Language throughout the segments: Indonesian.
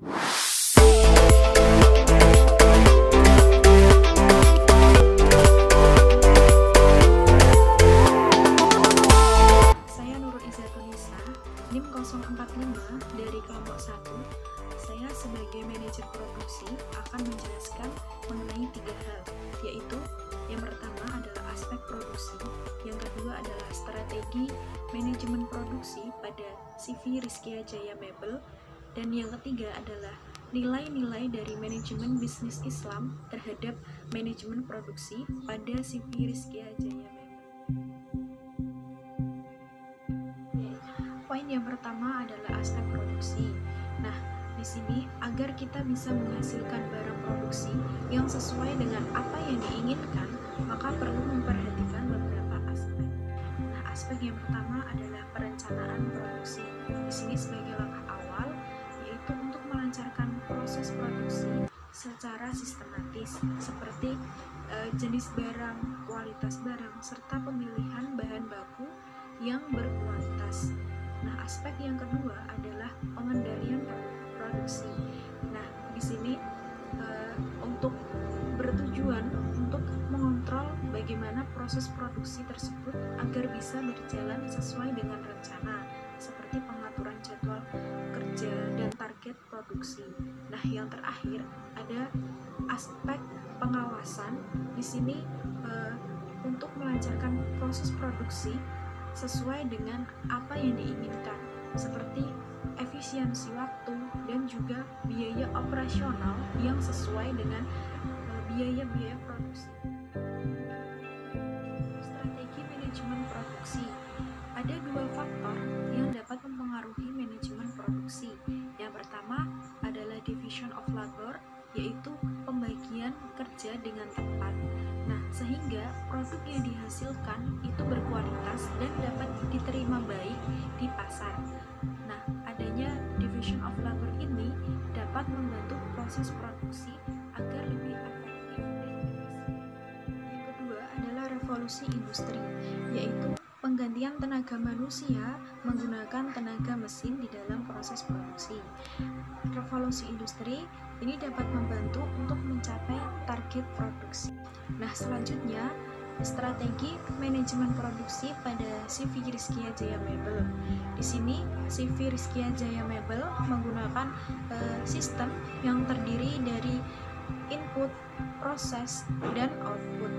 Saya Nurul Izatunisa, NIM 045 dari kelompok 1. Saya sebagai manajer produksi akan menjelaskan mengenai 3 hal, yaitu yang pertama adalah aspek produksi, yang kedua adalah strategi manajemen produksi pada CV Rizkia Jaya Mebel, dan yang ketiga adalah nilai-nilai dari manajemen bisnis Islam terhadap manajemen produksi pada CV Rizkia Jaya Mebel. Poin yang pertama adalah aspek produksi. Nah, di sini agar kita bisa menghasilkan barang produksi yang sesuai dengan apa yang diinginkan, maka perlu memperhatikan beberapa aspek. Nah, aspek yang pertama adalah perencanaan produksi. Di sini sebagai langkah awal yaitu untuk melancarkan proses produksi secara sistematis, seperti jenis barang, kualitas barang, serta pemilihan bahan baku yang berkualitas. Nah, aspek yang kedua adalah pengendalian produksi. Nah, di sini untuk bertujuan untuk mengontrol bagaimana proses produksi tersebut agar bisa berjalan sesuai dengan rencana, seperti pengaturan jadwal kerja dan target produksi. Nah, yang terakhir ada aspek pengawasan. Di sini untuk melancarkan proses produksi sesuai dengan apa yang diinginkan, seperti efisiensi waktu dan juga biaya operasional yang sesuai dengan biaya-biaya produksi. Strategi manajemen produksi. Ada 2 faktor yang dapat mempengaruhi manajemen produksi. Yang pertama adalah division of labor, yaitu pembagian kerja dengan tepat. Nah, sehingga produk yang dihasilkan itu berkualitas dan dapat diterima baik di pasar. Nah, adanya division of labor ini dapat membantu proses produksi agar lebih efektif dan efisien. Yang kedua adalah revolusi industri, yaitu penggantian tenaga manusia menggunakan tenaga mesin di dalam proses produksi. Revolusi industri ini dapat membantu untuk mencapai target produksi. Nah, selanjutnya strategi manajemen produksi pada CV Rizkia Jaya Mebel. Di sini CV Rizkia Jaya Mebel menggunakan sistem yang terdiri dari input, proses, dan output.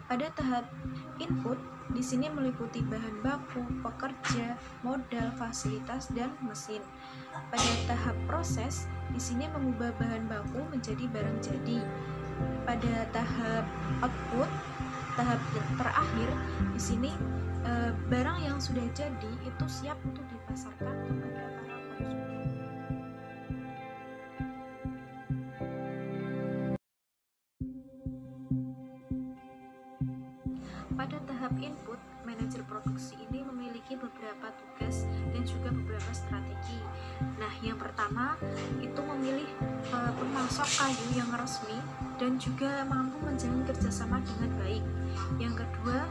Pada tahap input, di sini meliputi bahan baku, pekerja, modal, fasilitas, dan mesin. Pada tahap proses, di sini mengubah bahan baku menjadi barang jadi. Pada tahap output, tahap terakhir, di sini barang yang sudah jadi itu siap untuk dipasarkan kepada para konsumen. Pada tahap input, manajer produksi ini memiliki beberapa tugas dan juga beberapa strategi. Nah, yang pertama itu memilih pemasok kayu yang resmi dan juga mampu menjalin kerjasama dengan baik. Yang kedua,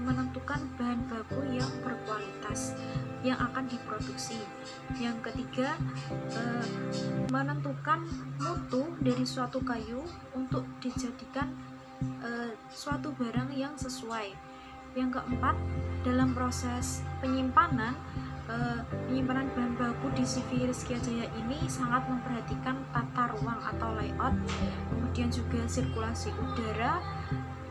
menentukan bahan baku yang berkualitas yang akan diproduksi. Yang ketiga, menentukan mutu dari suatu kayu untuk dijadikan suatu barang yang sesuai. Yang keempat, dalam proses penyimpanan bahan baku di CV Rizkia Jaya ini sangat memperhatikan tata ruang atau layout, kemudian juga sirkulasi udara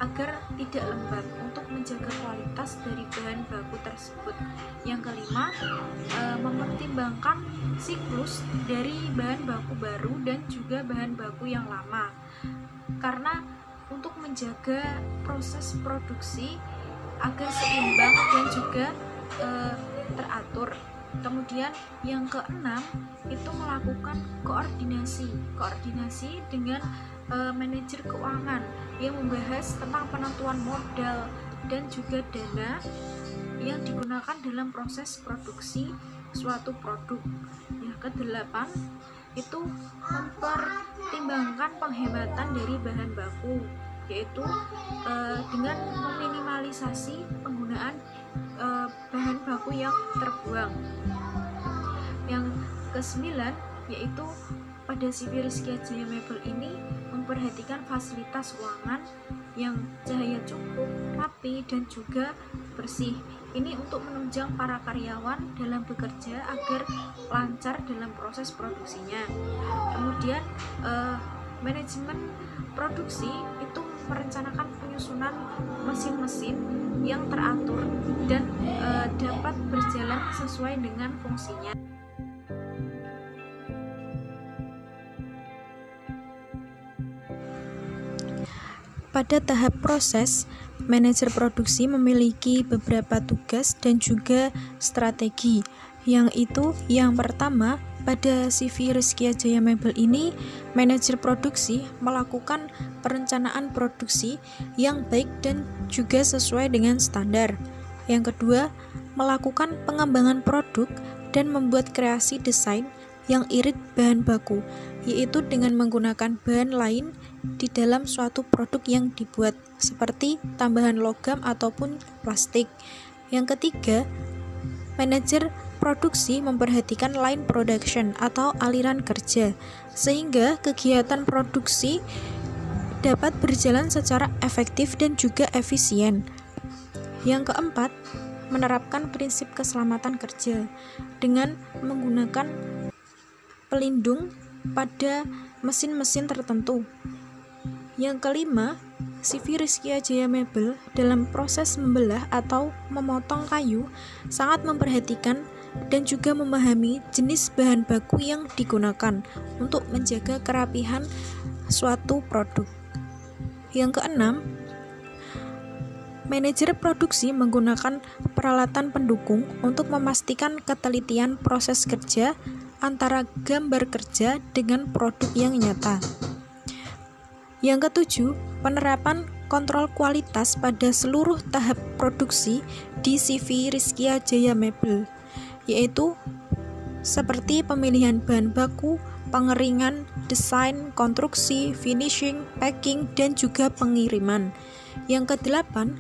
agar tidak lembab untuk menjaga kualitas dari bahan baku tersebut. Yang kelima, mempertimbangkan siklus dari bahan baku baru dan juga bahan baku yang lama, karena untuk menjaga proses produksi agar seimbang dan juga teratur. Kemudian yang keenam itu melakukan koordinasi dengan manajer keuangan yang membahas tentang penentuan modal dan juga dana yang digunakan dalam proses produksi suatu produk. Yang kedelapan itu mempertimbangkan penghematan dari bahan baku, yaitu dengan meminimalisasi penggunaan bahan baku yang terbuang. Yang kesembilan yaitu pada CV Rizky Jaya Mebel ini memperhatikan fasilitas ruangan yang cahaya cukup, rapi, dan juga bersih. Ini untuk menunjang para karyawan dalam bekerja agar lancar dalam proses produksinya. Kemudian manajemen produksi itu merencanakan penyusunan mesin-mesin yang teratur dan dapat berjalan sesuai dengan fungsinya. Pada tahap proses, manajer produksi memiliki beberapa tugas dan juga strategi. Yang pertama, pada CV Rizky Jaya Mebel ini, manajer produksi melakukan perencanaan produksi yang baik dan juga sesuai dengan standar. Yang kedua, melakukan pengembangan produk dan membuat kreasi desain yang irit bahan baku, yaitu dengan menggunakan bahan lain di dalam suatu produk yang dibuat, seperti tambahan logam ataupun plastik. Yang ketiga, manajer produksi memperhatikan line production atau aliran kerja, sehingga kegiatan produksi dapat berjalan secara efektif dan juga efisien. Yang keempat, menerapkan prinsip keselamatan kerja dengan menggunakan pelindung pada mesin-mesin tertentu. Yang kelima, CV Rizky Jaya Mebel dalam proses membelah atau memotong kayu sangat memperhatikan dan juga memahami jenis bahan baku yang digunakan untuk menjaga kerapihan suatu produk. Yang keenam, manajer produksi menggunakan peralatan pendukung untuk memastikan ketelitian proses kerja antara gambar kerja dengan produk yang nyata. Yang ketujuh, penerapan kontrol kualitas pada seluruh tahap produksi di CV Rizky Jaya Mebel, yaitu seperti pemilihan bahan baku, pengeringan, desain, konstruksi, finishing, packing, dan juga pengiriman. Yang kedelapan,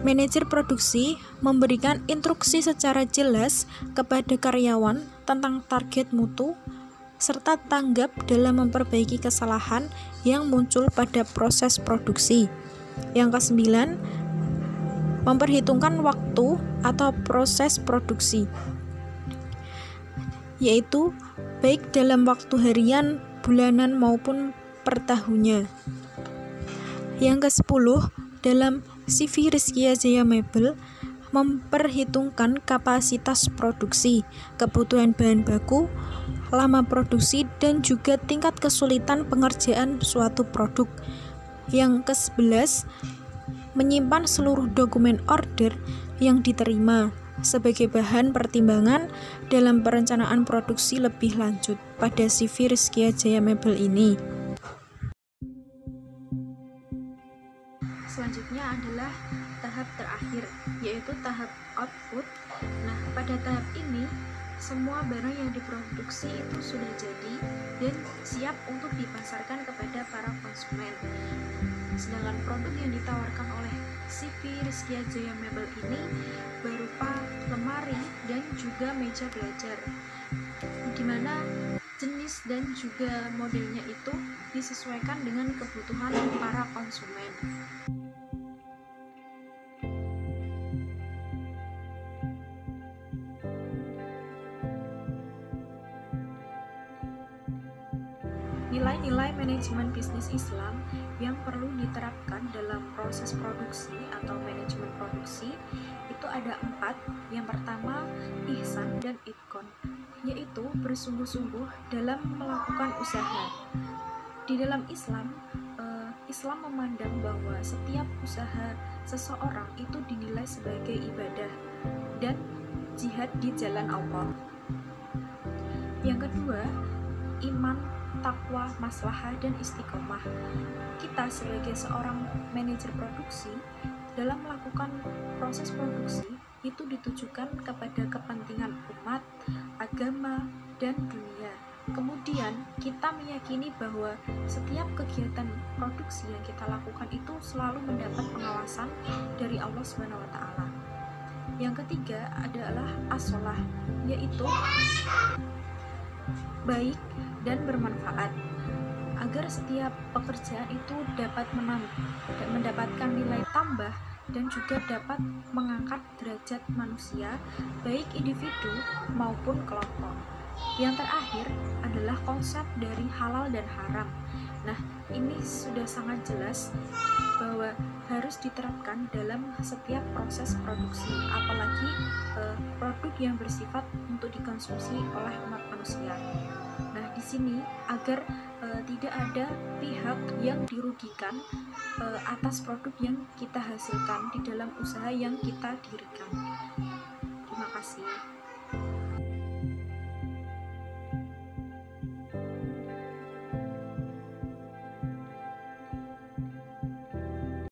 manajer produksi memberikan instruksi secara jelas kepada karyawan tentang target mutu, serta tanggap dalam memperbaiki kesalahan yang muncul pada proses produksi. Yang kesembilan, memperhitungkan waktu atau proses produksi, yaitu baik dalam waktu harian, bulanan, maupun per tahunnya. Yang kesepuluh, dalam CV Rizky Jaya Mebel memperhitungkan kapasitas produksi, kebutuhan bahan baku, lama produksi, dan juga tingkat kesulitan pengerjaan suatu produk. Yang ke-11, menyimpan seluruh dokumen order yang diterima sebagai bahan pertimbangan dalam perencanaan produksi lebih lanjut pada CV Rizky Jaya Mebel ini. Selanjutnya adalah tahap terakhir, yaitu tahap output. Nah, pada tahap ini semua barang yang diproduksi itu sudah jadi dan siap untuk dipasarkan kepada para konsumen. Sedangkan produk yang ditawarkan oleh CV Rizky Jaya Mebel ini berupa lemari dan juga meja belajar, di mana jenis dan juga modelnya itu disesuaikan dengan kebutuhan para konsumen. Nilai-nilai manajemen bisnis Islam yang perlu diterapkan dalam proses produksi atau manajemen produksi itu ada 4. Yang pertama, ihsan dan itqon, yaitu bersungguh-sungguh dalam melakukan usaha. Di dalam Islam, Islam memandang bahwa setiap usaha seseorang itu dinilai sebagai ibadah dan jihad di jalan Allah. Yang kedua, iman, takwa, maslahah, dan istiqomah. Kita sebagai seorang manajer produksi dalam melakukan proses produksi itu ditujukan kepada kepentingan umat, agama, dan dunia. Kemudian kita meyakini bahwa setiap kegiatan produksi yang kita lakukan itu selalu mendapat pengawasan dari Allah SWT. Yang ketiga adalah as-sholah, yaitu baik dan bermanfaat, agar setiap pekerjaan itu dapat mendapatkan nilai tambah dan juga dapat mengangkat derajat manusia, baik individu maupun kelompok. Yang terakhir adalah konsep dari halal dan haram. Nah, ini sudah sangat jelas bahwa harus diterapkan dalam setiap proses produksi, apalagi produk yang bersifat untuk dikonsumsi oleh umat manusia. Nah, di sini agar tidak ada pihak yang dirugikan atas produk yang kita hasilkan di dalam usaha yang kita dirikan. Terima kasih.